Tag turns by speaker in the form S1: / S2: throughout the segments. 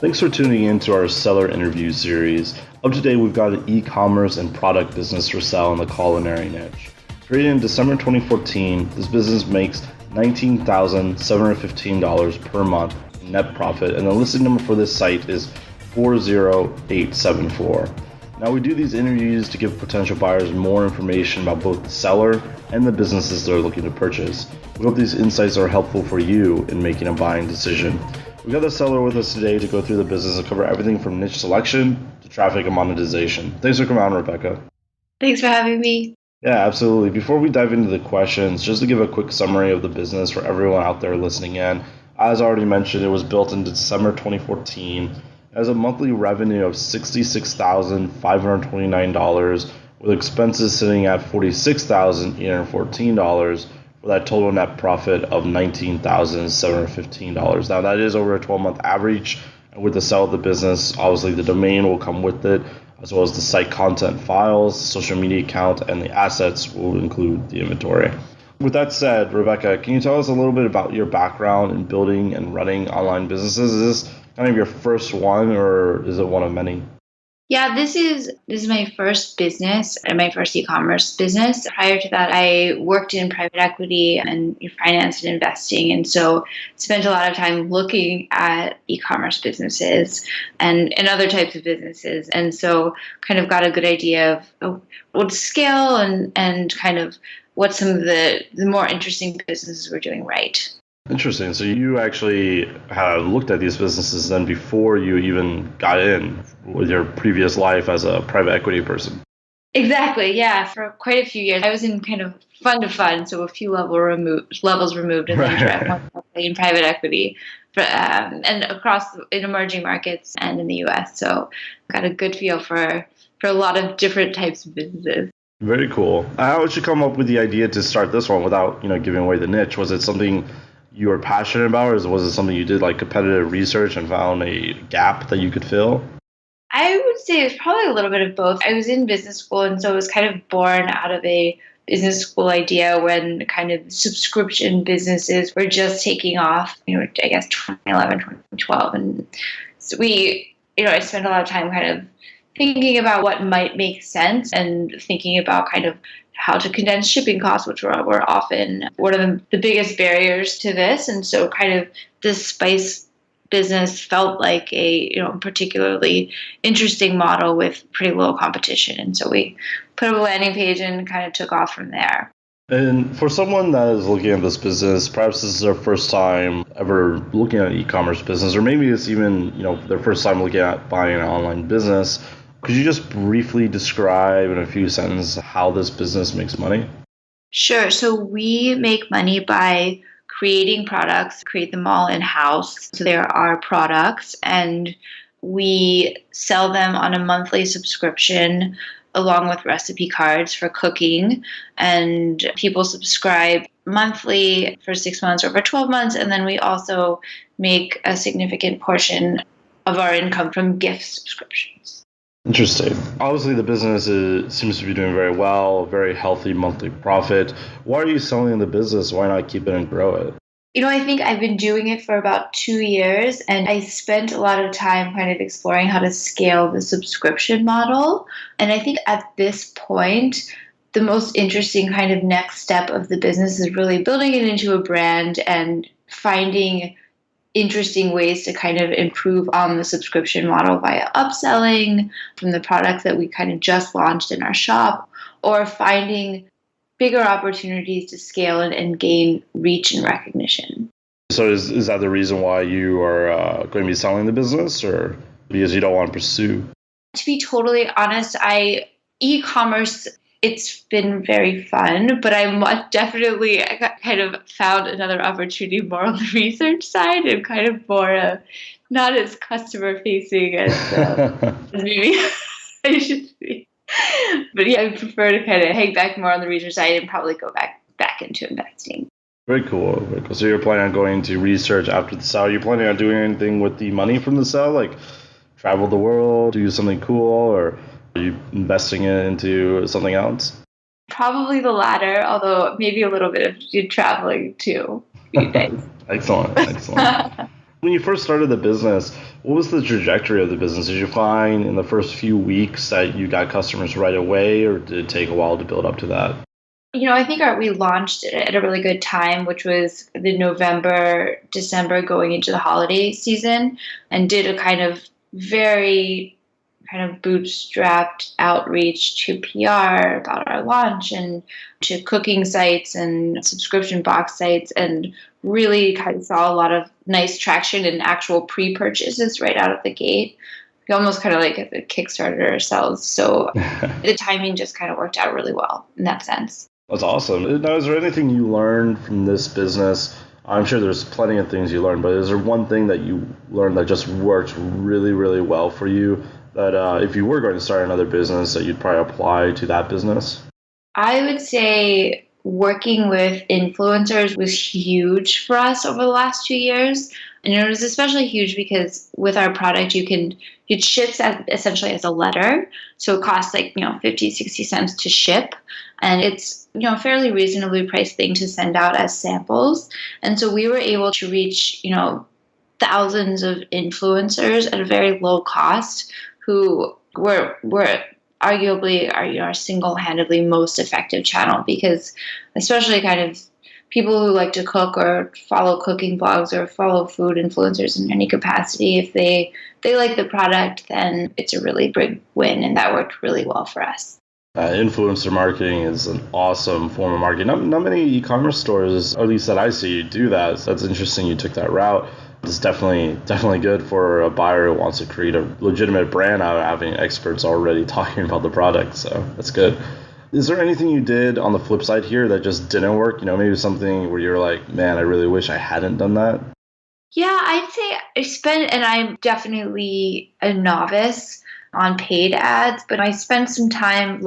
S1: Thanks for tuning in to our seller interview series. Up to date, we've got an e-commerce and product business for sale in the culinary niche. Created in December 2014, this business makes $19,715 per month in net profit, and the listing number for this site is 40874. Now, we do these interviews to give potential buyers more information about both the seller and the businesses they're looking to purchase. We hope these insights are helpful for you in making a buying decision. We've got the seller with us today to go through the business and cover everything from niche selection to traffic and monetization. Thanks for coming on, Rebecca.
S2: Thanks for having me.
S1: Yeah, absolutely. Before we dive into the questions, just to give a quick summary of the business for everyone out there listening in. As already mentioned, it was built in December 2014. It has a monthly revenue of $66,529, with expenses sitting at $46,814. For that total net profit of $19,715. Now that is over a 12-month average, and with the sale of the business, obviously the domain will come with it, as well as the site content files, social media account, and the assets will include the inventory. With that said, Rebecca, can you tell us a little bit about your background in building and running online businesses? Is this kind of your first one, or is it one of many?
S2: Yeah, this is my first business and my first e-commerce business. Prior to that, I worked in private equity and finance and investing, and so spent a lot of time looking at e-commerce businesses and other types of businesses, and so kind of got a good idea of what scale and kind of what some of the more interesting businesses were doing right.
S1: Interesting. So you actually had looked at these businesses then before you even got in with your previous life as a private equity person.
S2: Exactly. Yeah. For quite a few years, I was in kind of fund to fund, so a few levels removed, and then direct in private equity, and across in emerging markets and in the U.S. So got a good feel for a lot of different types of businesses.
S1: Very cool. How did you come up with the idea to start this one without giving away the niche? Was it something you were passionate about, or was it something you did like competitive research and found a gap that you could fill?
S2: I would say it was probably a little bit of both. I was in business school, and so it was kind of born out of a business school idea when kind of subscription businesses were just taking off, I guess 2011, 2012. And so I spent a lot of time kind of thinking about what might make sense and thinking about kind of how to condense shipping costs, which were often one of the biggest barriers to this. And so kind of this spice business felt like a particularly interesting model with pretty low competition. And so we put up a landing page and kind of took off from there.
S1: And for someone that is looking at this business, perhaps this is their first time ever looking at an e-commerce business, or maybe it's even their first time looking at buying an online business. Could you just briefly describe in a few sentences how this business makes money?
S2: Sure. So we make money by creating products, create them all in-house. So there are products, and we sell them on a monthly subscription along with recipe cards for cooking. And people subscribe monthly for 6 months or for 12 months. And then we also make a significant portion of our income from gift subscriptions.
S1: Interesting. Obviously, the business seems to be doing very well, very healthy monthly profit. Why are you selling the business? Why not keep it and grow it?
S2: I think I've been doing it for about 2 years, and I spent a lot of time kind of exploring how to scale the subscription model. And I think at this point, the most interesting kind of next step of the business is really building it into a brand and finding interesting ways to kind of improve on the subscription model via upselling from the products that we kind of just launched in our shop, or finding bigger opportunities to scale and gain reach and recognition.
S1: So is that the reason why you are going to be selling the business, or because you don't want to pursue?
S2: To be totally honest, e-commerce, it's been very fun, but I kind of found another opportunity more on the research side and kind of more not as customer facing as maybe I should be. But yeah, I prefer to kind of hang back more on the research side and probably go back into investing.
S1: Very cool. Very cool. So you're planning on going to research after the sale. Are you planning on doing anything with the money from the sale, like travel the world, do something cool, or are you investing it into something else?
S2: Probably the latter, although maybe a little bit of traveling too.
S1: Excellent. When you first started the business, what was the trajectory of the business? Did you find in the first few weeks that you got customers right away, or did it take a while to build up to that?
S2: I think we launched it at a really good time, which was the November, December going into the holiday season, and did a kind of very kind of bootstrapped outreach to PR about our launch and to cooking sites and subscription box sites, and really kind of saw a lot of nice traction in actual pre-purchases right out of the gate. We almost kind of like Kickstarted ourselves. So the timing just kind of worked out really well in that sense.
S1: That's awesome. Now, is there anything you learned from this business? I'm sure there's plenty of things you learned, but is there one thing that you learned that just worked really, really well for you that if you were going to start another business that you'd probably apply to that business?
S2: I would say working with influencers was huge for us over the last 2 years. And it was especially huge because with our product, it ships essentially as a letter. So it costs like, 50, 60 cents to ship. And it's, a fairly reasonably priced thing to send out as samples. And so we were able to reach, thousands of influencers at a very low cost who were arguably our single-handedly most effective channel, because especially kind of people who like to cook or follow cooking blogs or follow food influencers in any capacity, if they like the product, then it's a really big win, and that worked really well for us.
S1: Influencer marketing is an awesome form of marketing. Not many e-commerce stores, at least that I see, do that. So that's interesting you took that route. It's definitely good for a buyer who wants to create a legitimate brand out of having experts already talking about the product. So that's good. Is there anything you did on the flip side here that just didn't work? Maybe something where you're like, man, I really wish I hadn't done that.
S2: Yeah, I'd say and I'm definitely a novice on paid ads, but I spent some time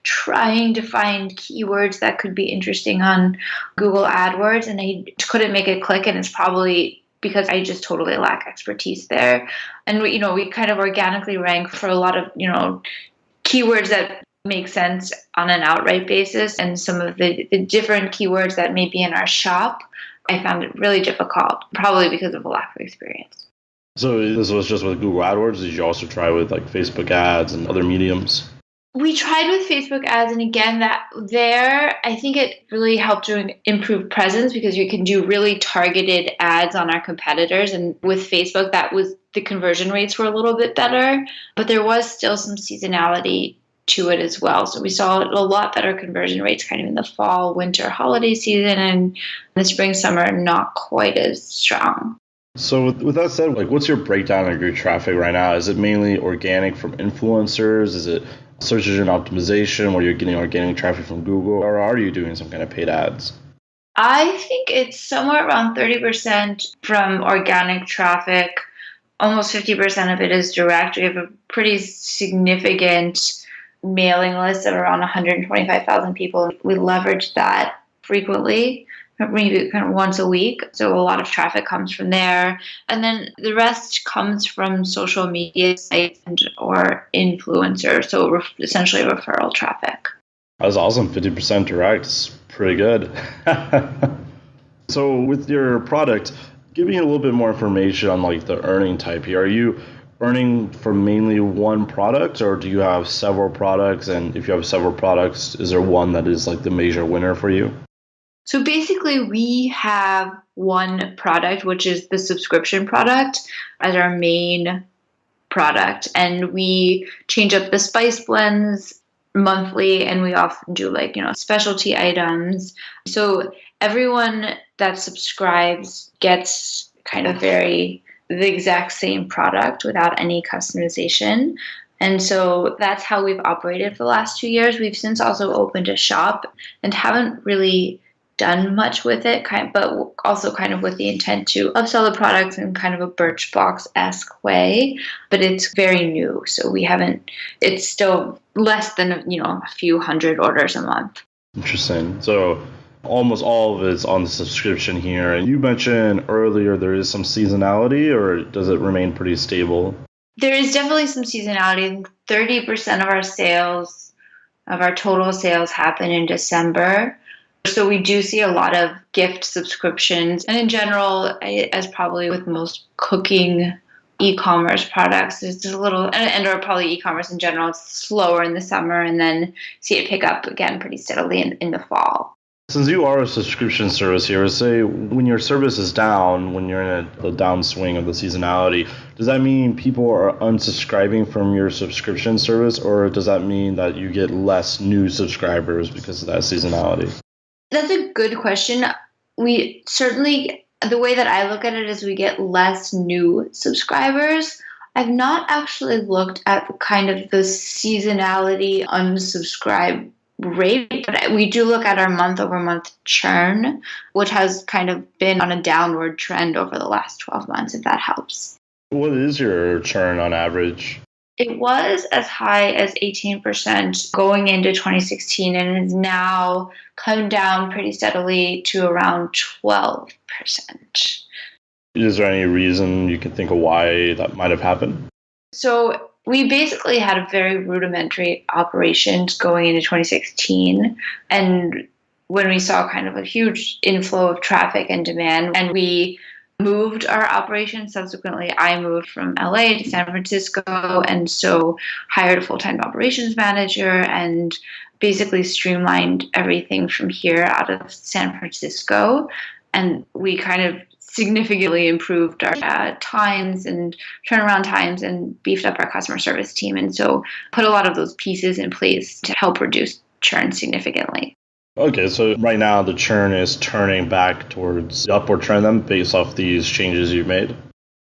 S2: trying to find keywords that could be interesting on Google AdWords, and I couldn't make it click, and it's probably because I just totally lack expertise there. And we kind of organically rank for a lot of, keywords that make sense on an outright basis, and some of the different keywords that may be in our shop, I found it really difficult, probably because of a lack of experience.
S1: So this was just with Google AdWords. Did you also try with like Facebook ads and other mediums?
S2: We tried with Facebook ads, and again, I think it really helped to improve presence because you can do really targeted ads on our competitors. And with Facebook, the conversion rates were a little bit better, but there was still some seasonality to it as well. So we saw a lot better conversion rates kind of in the fall, winter, holiday season, and the spring, summer, not quite as strong.
S1: So with that said, like, what's your breakdown of your traffic right now? Is it mainly organic from influencers? Is it search engine optimization where you're getting organic traffic from Google, or are you doing some kind of paid ads?
S2: I think it's somewhere around 30% from organic traffic. Almost 50% of it is direct. We have a pretty significant mailing list of around 125,000 people. We leverage that frequently, maybe kind of once a week. So a lot of traffic comes from there. And then the rest comes from social media sites or influencers. So essentially referral traffic.
S1: That's awesome. 50% direct. It's pretty good. So with your product, give me a little bit more information on like the earning type here. Are you earning from mainly one product, or do you have several products? And if you have several products, is there one that is like the major winner for you?
S2: So basically, we have one product, which is the subscription product, as our main product. And we change up the spice blends monthly, and we often do specialty items. So everyone that subscribes gets kind of the exact same product without any customization. And so that's how we've operated for the last 2 years. We've since also opened a shop and haven't really done much with it, but also kind of with the intent to upsell the products in kind of a Birchbox-esque way. But it's very new, so it's still less than a few hundred orders a month.
S1: Interesting. So almost all of it's on the subscription here. And you mentioned earlier there is some seasonality, or does it remain pretty stable?
S2: There is definitely some seasonality. 30% of our total sales happen in December. So we do see a lot of gift subscriptions. And in general, as probably with most cooking e-commerce products, it's a little, and or probably e-commerce in general, it's slower in the summer and then see it pick up again pretty steadily in the fall.
S1: Since you are a subscription service here, say when your service is down, when you're in the downswing of the seasonality, does that mean people are unsubscribing from your subscription service, or does that mean that you get less new subscribers because of that seasonality?
S2: That's a good question. We certainly, the way that I look at it is we get less new subscribers. I've not actually looked at kind of the seasonality unsubscribe rate, but we do look at our month over month churn, which has kind of been on a downward trend over the last 12 months, if that helps.
S1: What is your churn on average?
S2: It was as high as 18% going into 2016 and is now come down pretty steadily to around 12%.
S1: Is there any reason you can think of why that might have happened?
S2: So we basically had a very rudimentary operations going into 2016. And when we saw kind of a huge inflow of traffic and demand, and we moved our operations. Subsequently, I moved from LA to San Francisco, and so hired a full-time operations manager and basically streamlined everything from here out of San Francisco. And we kind of significantly improved our times and turnaround times and beefed up our customer service team. And so put a lot of those pieces in place to help reduce churn significantly.
S1: Okay, so right now the churn is turning back towards the upward trend then based off these changes you've made?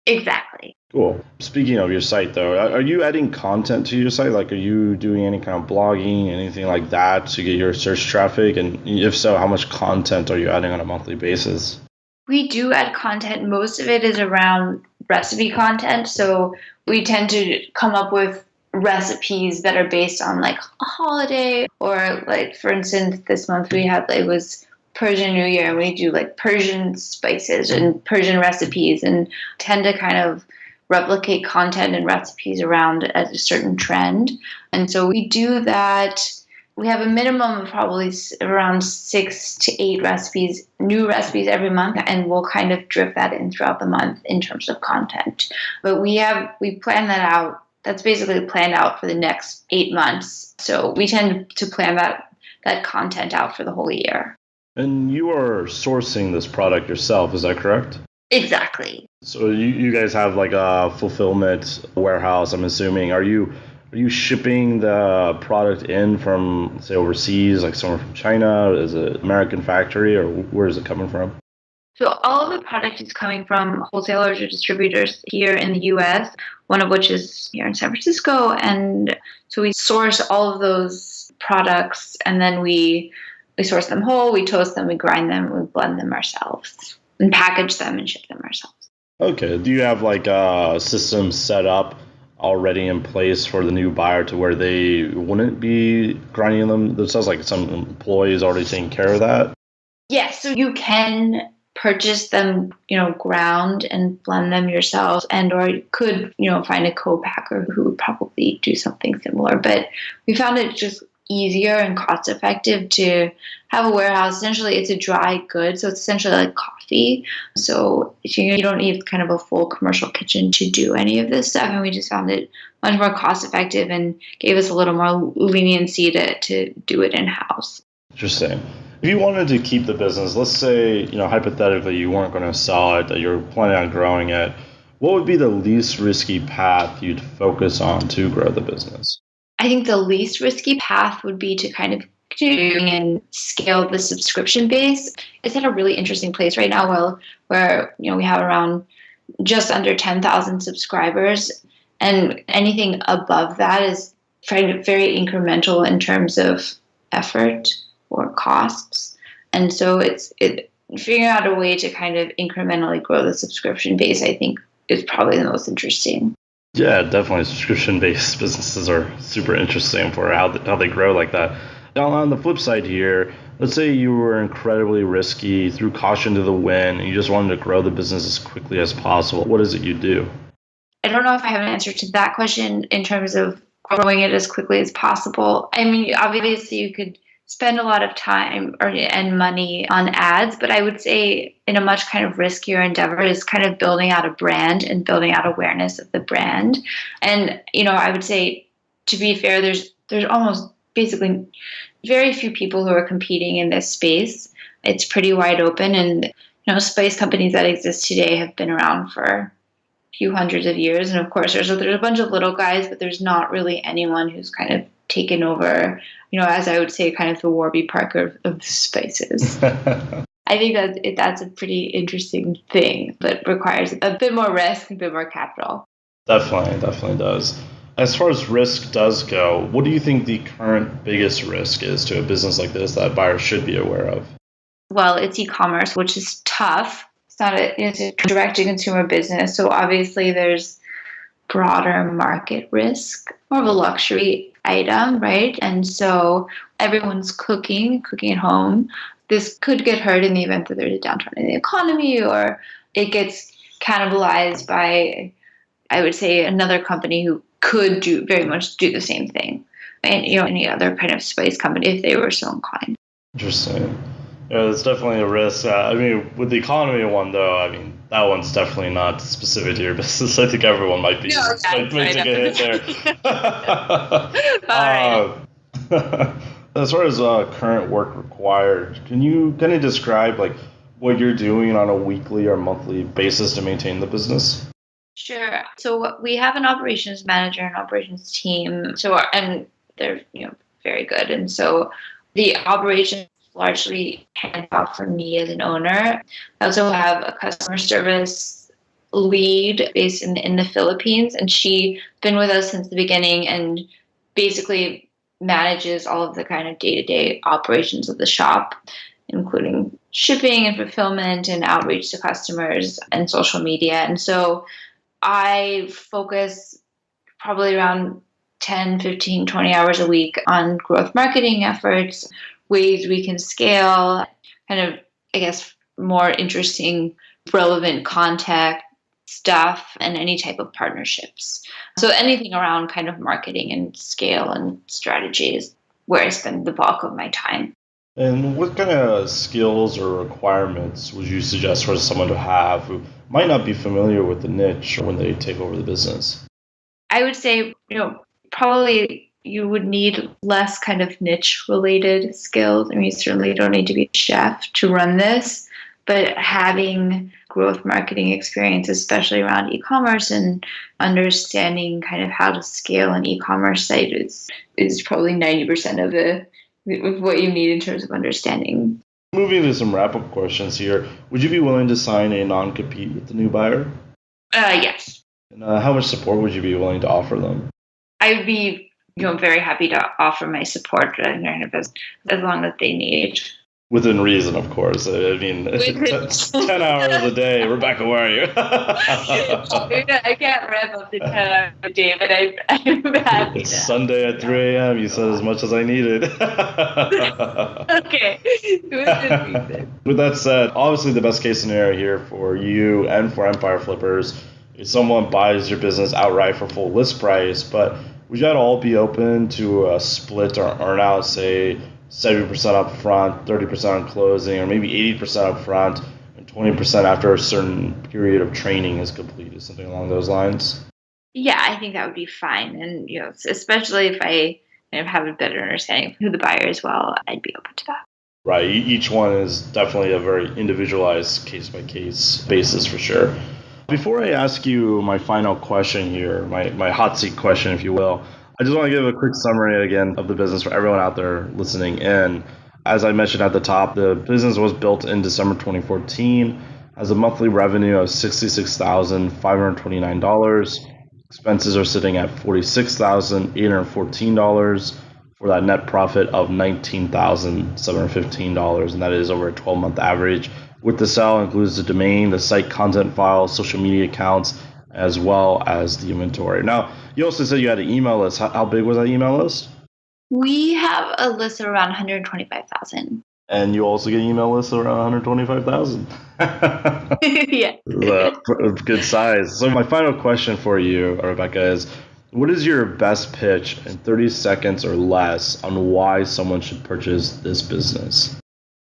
S2: Exactly.
S1: Cool. Speaking of your site though, are you adding content to your site? Like, are you doing any kind of blogging, anything like that to get your search traffic? And if so, how much content are you adding on a monthly basis?
S2: We do add content. Most of it is around recipe content. So we tend to come up with recipes that are based on like a holiday, or like, for instance, this month we had, it was Persian New Year, and we do like Persian spices and Persian recipes, and tend to kind of replicate content and recipes around a certain trend. And so we do that. We have a minimum of probably around 6 to 8 recipes, new recipes every month, and we'll kind of drip that in throughout the month in terms of content. But we plan that out. That's basically planned out for the next 8 months. So we tend to plan that content out for the whole year.
S1: And you are sourcing this product yourself, is that correct?
S2: Exactly.
S1: So you guys have like a fulfillment warehouse, I'm assuming. Are you shipping the product in from, say, overseas, like somewhere from China? Is it an American factory, or where is it coming from?
S2: So all of the product is coming from wholesalers or distributors here in the U.S., one of which is here in San Francisco. And so we source all of those products, and then we source them whole, we toast them, we grind them, we blend them ourselves, and package them and ship them ourselves.
S1: Okay. Do you have like a system set up already in place for the new buyer to where they wouldn't be grinding them? It sounds like some employees already taking care of that.
S2: Yes, so you can purchase them, ground and blend them yourself, and or you could, find a co-packer who would probably do something similar. But we found it just easier and cost effective to have a warehouse. Essentially, it's a dry good, so it's essentially like coffee. So you don't need kind of a full commercial kitchen to do any of this stuff, and we just found it much more cost effective and gave us a little more leniency to do it in-house.
S1: Interesting. If you wanted to keep the business, let's say, hypothetically, you weren't going to sell it, that you're planning on growing it, what would be the least risky path you'd focus on to grow the business?
S2: I think the least risky path would be to kind of do and scale the subscription base. It's at a really interesting place right now where we have around just under 10,000 subscribers, and anything above that is very incremental in terms of effort or costs. And so it's figuring out a way to kind of incrementally grow the subscription base, I think, is probably the most interesting.
S1: Yeah, definitely. Subscription-based businesses are super interesting for how they grow like that. Now, on the flip side here, let's say you were incredibly risky, threw caution to the wind, and you just wanted to grow the business as quickly as possible. What is it you do?
S2: I don't know if I have an answer to that question in terms of growing it as quickly as possible. I mean, obviously you could spend a lot of time and money on ads, but I would say in a much kind of riskier endeavor is kind of building out a brand and building out awareness of the brand. And I would say, to be fair, there's almost basically very few people who are competing in this space. It's pretty wide open, and spice companies that exist today have been around for a few hundreds of years. And of course, there's a bunch of little guys, but there's not really anyone who's kind of taken over, as I would say, kind of the Warby Parker of spices. I think that's a pretty interesting thing, but requires a bit more risk, a bit more capital.
S1: Definitely does. As far as risk does go, what do you think the current biggest risk is to a business like this that buyers should be aware of?
S2: Well, it's e-commerce, which is tough. It's a direct-to-consumer business, so obviously there's broader market risk, more of a luxury item, right? And so everyone's cooking at home. This could get hurt in the event that there's a downturn in the economy, or it gets cannibalized by, I would say, another company who could very much do the same thing, and any other kind of spice company if they were so inclined.
S1: Interesting. Yeah, it's definitely a risk. With the economy one, though, that one's definitely not specific to your business. I think everyone might take a hit there. As far as current work required, can you kind of describe what you're doing on a weekly or monthly basis to maintain the business?
S2: Sure. So we have an operations manager and operations team. And they're very good. And so the operations largely hands off from me as an owner. I also have a customer service lead based in the Philippines, and she's been with us since the beginning and basically manages all of the kind of day-to-day operations of the shop, including shipping and fulfillment and outreach to customers and social media. And so I focus probably around 10, 15, 20 hours a week on growth marketing efforts, ways we can scale, kind of, I guess, more interesting, relevant contact stuff, and any type of partnerships. So anything around kind of marketing and scale and strategy is where I spend the bulk of my time.
S1: And what kind of skills or requirements would you suggest for someone to have who might not be familiar with the niche when they take over the business?
S2: I would say, probably you would need less kind of niche related skills. You certainly don't need to be a chef to run this, but having growth marketing experience, especially around e-commerce, and understanding kind of how to scale an e-commerce site is probably 90% of what you need in terms of understanding.
S1: Moving to some wrap-up questions here, would you be willing to sign a non-compete with the new buyer?
S2: Yes.
S1: And how much support would you be willing to offer them?
S2: I would be very happy to offer my support as long as they need.
S1: Within reason, of course. 10 hours a day. Rebecca, where are you?
S2: I can't wrap up the 10 hours a day, but I'm happy.
S1: It's Sunday at 3 a.m. You said as much as I needed.
S2: Okay.
S1: With that said, obviously the best case scenario here for you and for Empire Flippers is someone buys your business outright for full list price, but would you all be open to a split or earn out, say 70% up front, 30% on closing, or maybe 80% up front and 20% after a certain period of training is completed, something along those lines?
S2: Yeah, I think that would be fine. And, especially if I have a better understanding of who the buyer is, well, I'd be open to that.
S1: Right. Each one is definitely a very individualized case-by-case basis for sure. Before I ask you my final question here, my hot seat question, if you will, I just want to give a quick summary again of the business for everyone out there listening in. As I mentioned at the top, the business was built in December 2014, has a monthly revenue of $66,529. Expenses are sitting at $46,814 for that net profit of $19,715, and that is over a 12-month average. With the sale includes the domain, the site content files, social media accounts, as well as the inventory. Now, you also said you had an email list. How big was that email list?
S2: We have a list of around 125,000.
S1: And you also get email lists around 125,000.
S2: Yeah.
S1: Good size. So my final question for you, Rebecca, is What is your best pitch in 30 seconds or less on why someone should purchase this business?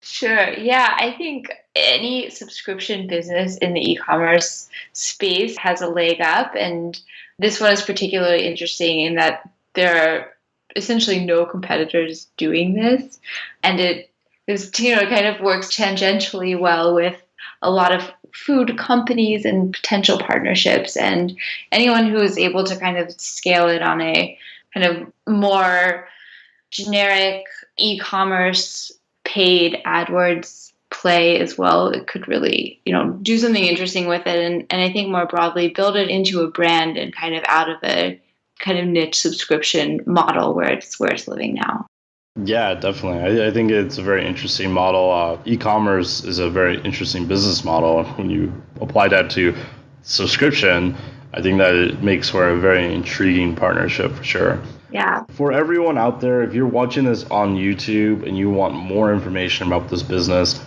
S2: Sure. Yeah, I think any subscription business in the e-commerce space has a leg up. And this one is particularly interesting in that there are essentially no competitors doing this. And it kind of works tangentially well with a lot of food companies and potential partnerships. And anyone who is able to kind of scale it on a kind of more generic e-commerce paid AdWords play as well, it could really, do something interesting with it. And I think more broadly, build it into a brand and kind of out of a kind of niche subscription model where it's living now.
S1: Yeah, definitely. I think it's a very interesting model. E-commerce is a very interesting business model. When you apply that to subscription, I think that it makes for a very intriguing partnership for sure.
S2: Yeah.
S1: For everyone out there, if you're watching this on YouTube and you want more information about this business,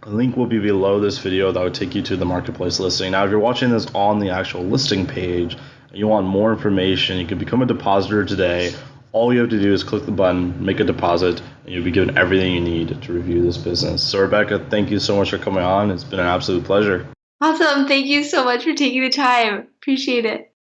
S1: a link will be below this video that will take you to the marketplace listing. Now, if you're watching this on the actual listing page and you want more information, you can become a depositor today. All you have to do is click the button, make a deposit, and you'll be given everything you need to review this business. So, Rebecca, thank you so much for coming on. It's been an absolute pleasure.
S2: Awesome. Thank you so much for taking the time. Appreciate it.